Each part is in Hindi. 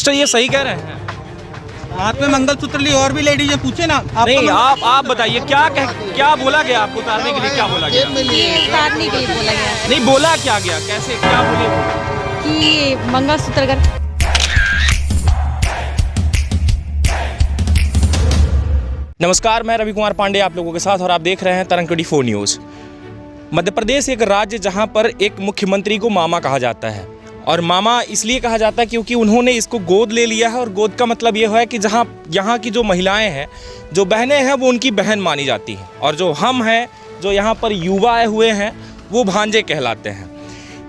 सिस्टर ये सही कह रहे हैं? हाथ में मंगलसूत्र ली और भी लेडीज है, पूछे ना नहीं, आप बताइए क्या बोला गया आपको उतारने के लिए? क्या बोला गया? उतारने के लिए बोला गया। नहीं, बोला क्या गया? कैसे क्या बोले कि मंगलसूत्र कर। नमस्कार, मैं रवि कुमार पांडे आप लोगों के साथ और आप देख रहे हैं तरंग 24 न्यूज़। मध्य प्रदेश एक राज्य जहां पर एक मुख्यमंत्री को मामा कहा जाता है, और मामा इसलिए कहा जाता है क्योंकि उन्होंने इसको गोद ले लिया है। और गोद का मतलब ये है कि जहां यहाँ की जो महिलाएं हैं, जो बहनें हैं, वो उनकी बहन मानी जाती हैं, और जो हम हैं, जो यहाँ पर युवा आए हुए हैं, वो भांजे कहलाते हैं।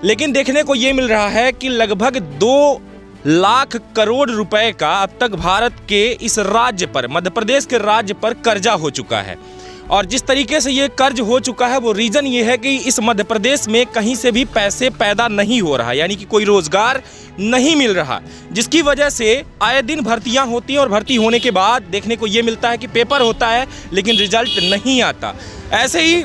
लेकिन देखने को ये मिल रहा है कि लगभग 2 लाख करोड़ रुपए का अब तक भारत के इस राज्य पर, मध्य प्रदेश के राज्य पर कर्जा हो चुका है। और जिस तरीके से ये कर्ज हो चुका है, वो रीज़न ये है कि इस मध्य प्रदेश में कहीं से भी पैसे पैदा नहीं हो रहा, यानी कि कोई रोज़गार नहीं मिल रहा, जिसकी वजह से आए दिन भर्तियां होती हैं और भर्ती होने के बाद देखने को ये मिलता है कि पेपर होता है लेकिन रिजल्ट नहीं आता। ऐसे ही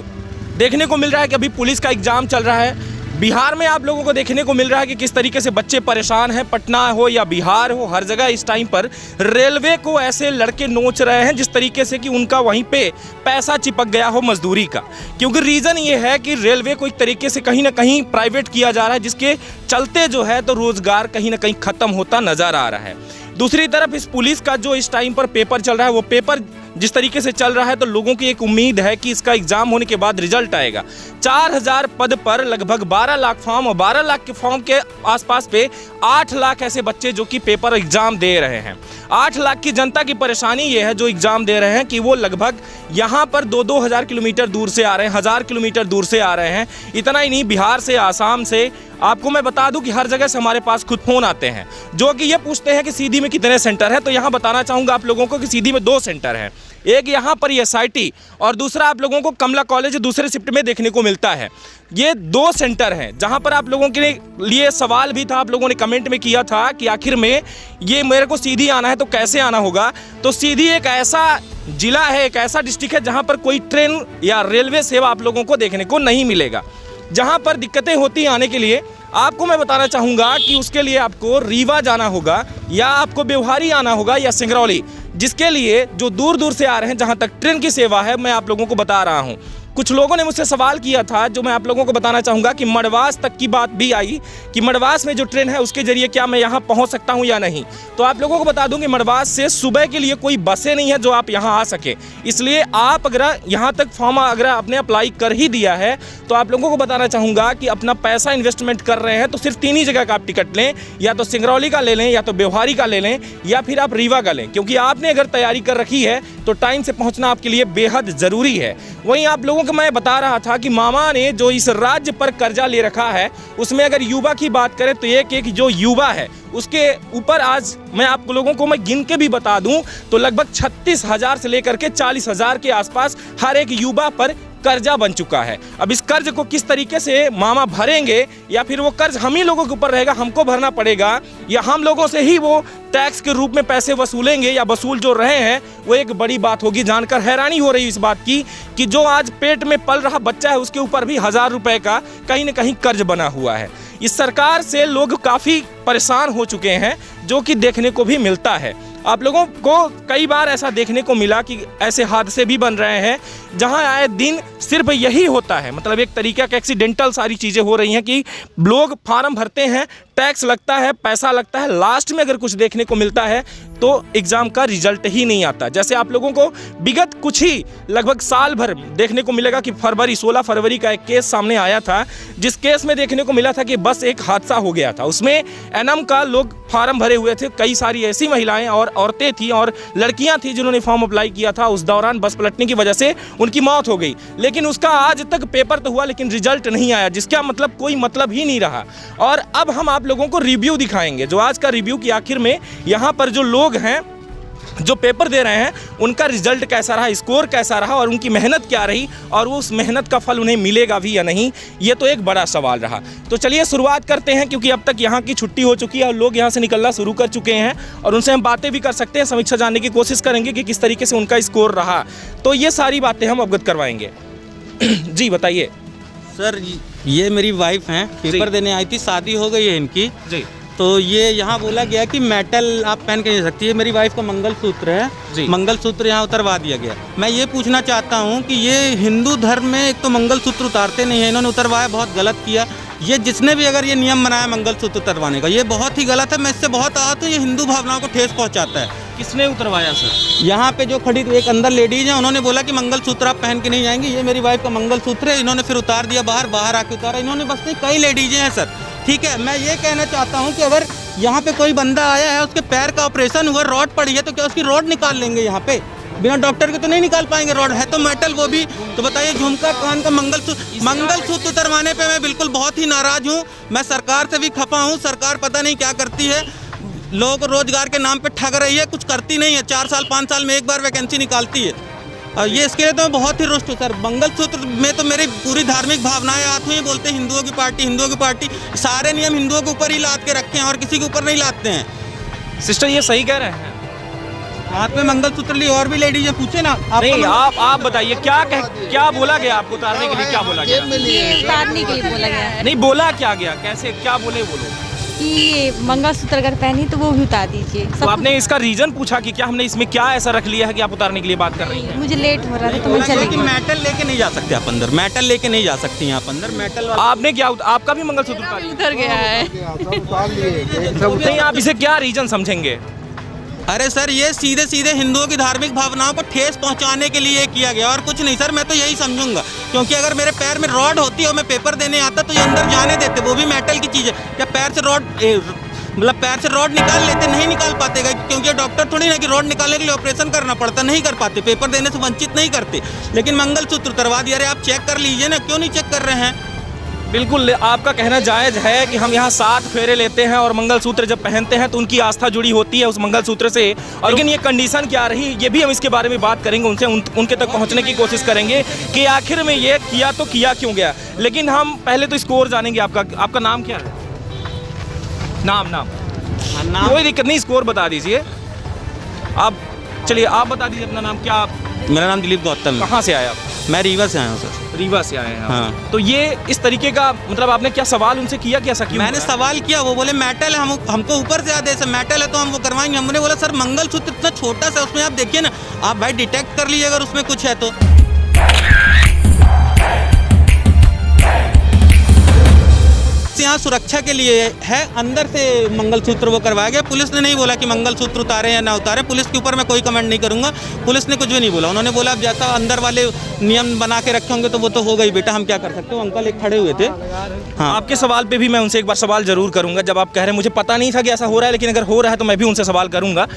देखने को मिल रहा है कि अभी पुलिस का एग्ज़ाम चल रहा है। बिहार में आप लोगों को देखने को मिल रहा है कि किस तरीके से बच्चे परेशान हैं। पटना हो या बिहार हो, हर जगह इस टाइम पर रेलवे को ऐसे लड़के नोच रहे हैं जिस तरीके से कि उनका वहीं पे पैसा चिपक गया हो मजदूरी का। क्योंकि रीज़न ये है कि रेलवे को एक तरीके से कहीं ना कहीं प्राइवेट किया जा रहा है, जिसके चलते जो है तो रोज़गार कहीं ना कहीं ख़त्म होता नज़र आ रहा है। दूसरी तरफ इस पुलिस का जो इस टाइम पर पेपर चल रहा है, वो पेपर जिस तरीके से चल रहा है तो लोगों की एक उम्मीद है कि इसका एग्जाम होने के बाद रिजल्ट आएगा। 4000 पद पर लगभग 12 लाख फॉर्म, और 12 लाख के फॉर्म के आसपास पे 8 लाख ऐसे बच्चे जो कि पेपर एग्जाम दे रहे हैं। 8 लाख की जनता की परेशानी ये है जो एग्जाम दे रहे हैं कि वो लगभग यहाँ पर 2-2 हज़ार किलोमीटर दूर से आ रहे हैं, 1000 किलोमीटर दूर से आ रहे हैं। इतना ही नहीं, बिहार से, आसाम से, आपको मैं बता दूं कि हर जगह से हमारे पास खुद फ़ोन आते हैं जो कि ये पूछते हैं कि सीधी में कितने सेंटर है। तो यहाँ बताना चाहूँगा आप लोगों को कि सीधी में 2 सेंटर हैं, एक यहाँ पर SIT और दूसरा आप लोगों को कमला कॉलेज दूसरे शिफ्ट में देखने को मिलता है। ये 2 सेंटर हैं जहाँ पर आप लोगों के लिए सवाल भी था, आप लोगों ने कमेंट में किया था कि आखिर में ये मेरे को सीधी आना है तो कैसे आना होगा। तो सीधी एक ऐसा जिला है, एक ऐसा डिस्ट्रिक्ट है जहाँ पर कोई ट्रेन या रेलवे सेवा आप लोगों को देखने को नहीं मिलेगा, जहाँ पर दिक्कतें होती आने के लिए। आपको मैं बताना चाहूँगा कि उसके लिए आपको रीवा जाना होगा, या आपको व्यवहारी आना होगा, या सिंगरौली, जिसके लिए जो दूर दूर से आ रहे हैं, जहाँ तक ट्रेन की सेवा है, मैं आप लोगों को बता रहा हूँ। कुछ लोगों ने मुझसे सवाल किया था जो मैं आप लोगों को बताना चाहूँगा कि मड़वास तक की बात भी आई कि मड़वास में जो ट्रेन है उसके ज़रिए क्या मैं यहाँ पहुँच सकता हूँ या नहीं। तो आप लोगों को बता दूँ कि मड़वास से सुबह के लिए कोई बसें नहीं है जो आप यहाँ आ सके। इसलिए आप अगर यहाँ तक फॉर्म अगर आपने अप्लाई कर ही दिया है तो आप लोगों को बताना चाहूँगा कि अपना पैसा इन्वेस्टमेंट कर रहे हैं तो सिर्फ 3 ही जगह का आप टिकट लें, या तो सिंगरौली का ले लें, या तो व्यवहारी का ले लें, या फिर आप रीवा का लें। क्योंकि आपने अगर तैयारी कर रखी है तो टाइम से पहुँचना आपके लिए बेहद ज़रूरी है। वहीं आप लोगों को मैं बता रहा था कि मामा ने जो इस राज्य पर कर्जा ले रखा है, उसमें अगर युवा की बात करें तो एक जो युवा है उसके ऊपर आज मैं आप लोगों को मैं गिन के भी बता दूं तो लगभग 36,000 से लेकर के 40,000 के आसपास हर एक युवा पर कर्जा बन चुका है। अब इस कर्ज को किस तरीके से मामा भरेंगे, या फिर वो कर्ज हम ही लोगों के ऊपर रहेगा, हमको भरना पड़ेगा, या हम लोगों से ही वो टैक्स के रूप में पैसे वसूलेंगे, या वसूल जो रहे हैं, वो एक बड़ी बात होगी। जानकर हैरानी हो रही है इस बात की कि जो आज पेट में पल रहा बच्चा है उसके ऊपर भी 1000 रुपए का कहीं ना कहीं कर्ज बना हुआ है। इस सरकार से लोग काफ़ी परेशान हो चुके हैं, जो कि देखने को भी मिलता है। आप लोगों को कई बार ऐसा देखने को मिला कि ऐसे हादसे भी बन रहे हैं जहां आए दिन सिर्फ यही होता है, मतलब एक तरीका का एक्सीडेंटल सारी चीज़ें हो रही हैं कि लोग फार्म भरते हैं, टैक्स लगता है, पैसा लगता है, लास्ट में अगर कुछ देखने को मिलता है तो एग्ज़ाम का रिजल्ट ही नहीं आता। जैसे आप लोगों को विगत कुछ ही लगभग साल भर देखने को मिलेगा कि 16 फरवरी का एक केस सामने आया था, जिस केस में देखने को मिला था कि बस एक हादसा हो गया था। उसमें एनएम का लोग फार्म भरे हुए थे, कई सारी ऐसी महिलाएं और औरतें थी और लड़कियां थी जिन्होंने फॉर्म अप्लाई किया था। उस दौरान बस पलटने की वजह से उनकी मौत हो गई, लेकिन उसका आज तक पेपर तो हुआ लेकिन रिजल्ट नहीं आया, जिसका मतलब कोई मतलब ही नहीं रहा। और अब हम आप लोगों को रिव्यू दिखाएंगे, जो आज का रिव्यू की आखिर में यहाँ पर जो लोग हैं जो पेपर दे रहे हैं उनका रिजल्ट कैसा रहा, स्कोर कैसा रहा, और उनकी मेहनत क्या रही, और वो उस मेहनत का फल उन्हें मिलेगा भी या नहीं, ये तो एक बड़ा सवाल रहा। तो चलिए शुरुआत करते हैं, क्योंकि अब तक यहाँ की छुट्टी हो चुकी है और लोग यहाँ से निकलना शुरू कर चुके हैं, और उनसे हम बातें भी कर सकते हैं, समीक्षा जानने की कोशिश करेंगे कि किस तरीके से उनका स्कोर रहा। तो ये सारी बातें हम अवगत करवाएंगे। जी बताइए सर। ये मेरी वाइफ हैं, पेपर देने आई थी, शादी हो गई है इनकी जी। तो ये यहाँ बोला गया कि मेटल आप पहन के नहीं सकती है। मेरी वाइफ का मंगलसूत्र जी। है, मंगलसूत्र यहाँ उतरवा दिया गया। मैं ये पूछना चाहता हूँ कि ये हिंदू धर्म में एक तो मंगलसूत्र उतारते नहीं है, इन्होंने उतरवाया, बहुत गलत किया। ये जिसने भी अगर ये नियम बनाया मंगलसूत्र उतरवाने का, ये बहुत ही गलत है। मैं इससे बहुत आहत हूँ। ये हिंदू भावनाओं को ठेस पहुँचाता है। किसने उतरवाया सर? यहाँ पे जो खड़ी एक अंदर लेडीज है, उन्होंने बोला कि मंगलसूत्र आप पहन के नहीं जाएंगे। ये मेरी वाइफ का मंगलसूत्र है, इन्होंने फिर उतार दिया बाहर आके उतारा इन्होंने। बस नहीं, कई लेडीजें हैं सर, ठीक है। मैं ये कहना चाहता हूँ कि अगर यहाँ पे कोई बंदा आया है, उसके पैर का ऑपरेशन हुआ, रॉड पड़ी है, तो क्या उसकी रॉड निकाल लेंगे? यहाँ पे बिना डॉक्टर के तो नहीं निकाल पाएंगे रॉड, है तो मेटल वो भी। तो बताइए, झुमका, कान का मंगलसूत्र उतरवाने पे मैं बिल्कुल बहुत ही नाराज हूँ। मैं सरकार से भी खफा हूँ। सरकार पता नहीं क्या करती है, लोगों को रोजगार के नाम पे ठग रही है, कुछ करती नहीं है। 4 साल 5 साल में एक बार वैकेंसी निकालती है। और ये इसके लिए तो मैं बहुत ही रुष्ट हूँ सर। मंगलसूत्र में तो मेरी पूरी धार्मिक भावनाएं आती हैं। बोलते हैं हिंदुओं की पार्टी, सारे नियम हिंदुओं के ऊपर ही लाद के रखे हैं और किसी के ऊपर नहीं लादते हैं। सिस्टर ये सही कह रहे हैं? हाथ में मंगलसूत्र ली और भी लेडीज है, पूछे ना नहीं, आप बताइए क्या बोला गया आपको उतारने के लिए? क्या बोला गया? ये उतारने के लिए बोला गया नहीं, बोला क्या गया? कैसे क्या बोले वो लोग? कि मंगलसूत्र अगर पहनी तो वो भी उतार दीजिए। तो आपने इसका रीजन पूछा कि क्या हमने इसमें क्या ऐसा रख लिया है कि आप उतारने के लिए बात कर रही हैं? मुझे लेट हो रहा था तो मैं बोला चली कि गई। मेटल लेके नहीं जा सकते आप अंदर, मेटल लेके नहीं जा सकती आप अंदर। मेटल आपने क्या आपका भी मंगलसूत्र उतार लिया? उतर गया है। नहीं, आप इसे क्या रीजन समझेंगे? अरे सर, ये सीधे सीधे हिंदुओं की धार्मिक भावनाओं को ठेस पहुंचाने के लिए किया गया और कुछ नहीं सर। मैं तो यही समझूंगा, क्योंकि अगर मेरे पैर में रॉड होती और मैं पेपर देने आता तो ये अंदर जाने देते। वो भी मेटल की चीज़ है। क्या पैर से रॉड निकाल लेते? नहीं निकाल पाते, क्योंकि डॉक्टर थोड़ी ना कि रॉड निकालने के लिए ऑपरेशन करना पड़ता, नहीं कर पाते, पेपर देने से वंचित नहीं करते। लेकिन मंगलसूत्र उतरवा दिया। अरे आप चेक कर लीजिए ना, क्यों नहीं चेक कर रहे हैं? बिल्कुल, आपका कहना जायज़ है कि हम यहाँ 7 फेरे लेते हैं और मंगलसूत्र जब पहनते हैं तो उनकी आस्था जुड़ी होती है उस मंगलसूत्र से। और लेकिन ये कंडीशन क्या रही, ये भी हम इसके बारे में बात करेंगे, उनके तक पहुँचने की कोशिश करेंगे कि आखिर में ये किया तो किया क्यों गया। लेकिन हम पहले तो स्कोर जानेंगे। आपका नाम क्या है? नाम कोई दिक्कत नहीं, स्कोर बता दीजिए आप। चलिए आप बता दीजिए अपना नाम। क्या? मेरा नाम दिलीप गौतम है। कहाँ से आए आप? मैं रीवा से आया हूँ सर। रीवा से आए हैं आप। हाँ। तो ये इस तरीके का मतलब आपने क्या सवाल उनसे किया कि ऐसा क्यों? मैंने सवाल किया, वो बोले मेटल है, हमको ऊपर से आदेश है, मेटल है तो हम वो करवाएंगे। हमने बोला सर मंगलसूत्र इतना छोटा सा, उसमें आप देखिए ना, आप भाई डिटेक्ट कर लीजिए अगर उसमें कुछ है तो। यहाँ सुरक्षा के लिए है, अंदर से मंगलसूत्र वो करवाया गया। पुलिस ने नहीं बोला कि मंगलसूत्र उतारे या ना उतारे। पुलिस के ऊपर मैं कोई कमेंट नहीं करूंगा। पुलिस ने कुछ भी नहीं बोला। उन्होंने बोला जैसा अंदर वाले नियम बना के रखे होंगे तो वो तो हो गई बेटा, हम क्या कर सकते हो। अंकल एक खड़े हुए थे। हाँ, आपके सवाल पे भी मैं उनसे एक बार सवाल जरूर करूंगा। जब आप कह रहे हैं मुझे पता नहीं था कि ऐसा हो रहा है, लेकिन अगर हो रहा है तो मैं भी उनसे सवाल करूंगा।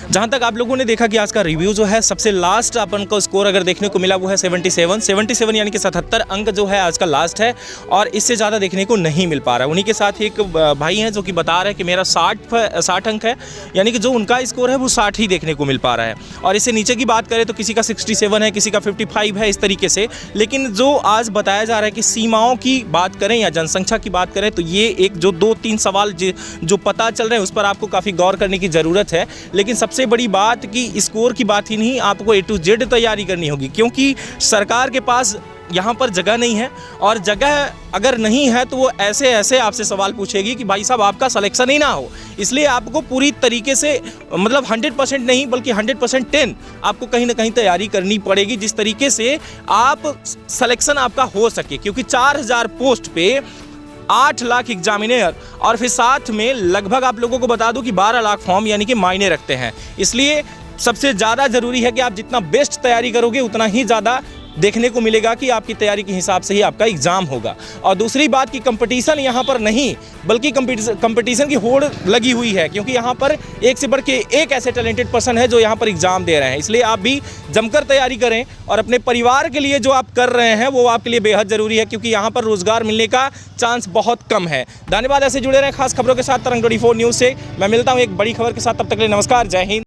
जहाँ तक आप लोगों ने देखा कि आज का रिव्यू जो है, सबसे लास्ट अपन को स्कोर अगर देखने को मिला वो है 77 यानी कि 77 अंक जो है आज का लास्ट है। और इससे ज़्यादा देखने को नहीं मिल पा रहा है। उन्हीं के साथ एक भाई हैं जो कि बता रहे हैं कि मेरा 60 अंक है, यानी कि जो उनका स्कोर है वो 60 ही देखने को मिल पा रहा है। और इससे नीचे की बात करें तो किसी का 67 है, किसी का 55 है, इस तरीके से। लेकिन जो आज बताया जा रहा है कि सीमाओं की बात करें या जनसंख्या की बात करें, तो ये एक जो 2-3 सवाल जो पता चल रहे हैं उस पर आपको काफ़ी गौर करने की ज़रूरत है। लेकिन सबसे बड़ी बात कि स्कोर की बात ही नहीं, आपको A to Z तैयारी करनी होगी, क्योंकि सरकार के पास यहाँ पर जगह नहीं है। और जगह अगर नहीं है तो वो ऐसे आपसे सवाल पूछेगी कि भाई साहब आपका सिलेक्शन ही ना हो। इसलिए आपको पूरी तरीके से मतलब 100% नहीं बल्कि 100% 10 आपको कहीं ना कहीं तैयारी करनी पड़ेगी, जिस तरीके से आप सिलेक्शन आपका हो सके। क्योंकि 4000 पोस्ट पे 8 लाख एग्जामिनर और फिर साथ में लगभग आप लोगों को बता दूं कि 12 लाख फॉर्म यानी कि मायने रखते हैं। इसलिए सबसे ज़्यादा ज़रूरी है कि आप जितना बेस्ट तैयारी करोगे उतना ही ज़्यादा देखने को मिलेगा कि आपकी तैयारी के हिसाब से ही आपका एग्ज़ाम होगा। और दूसरी बात कि कंपटीशन यहाँ पर नहीं बल्कि कंपटीशन की होड़ लगी हुई है, क्योंकि यहाँ पर एक से बढ़ के एक ऐसे टैलेंटेड पर्सन है जो यहाँ पर एग्ज़ाम दे रहे हैं। इसलिए आप भी जमकर तैयारी करें और अपने परिवार के लिए जो आप कर रहे हैं वो आपके लिए बेहद ज़रूरी है, क्योंकि यहाँ पर रोज़गार मिलने का चांस बहुत कम है। धन्यवाद। ऐसे जुड़े रहें खास खबरों के साथ तरंग 24 न्यूज़ से। मैं मिलता हूँ एक बड़ी खबर के साथ, तब तक के लिए नमस्कार, जय हिंद।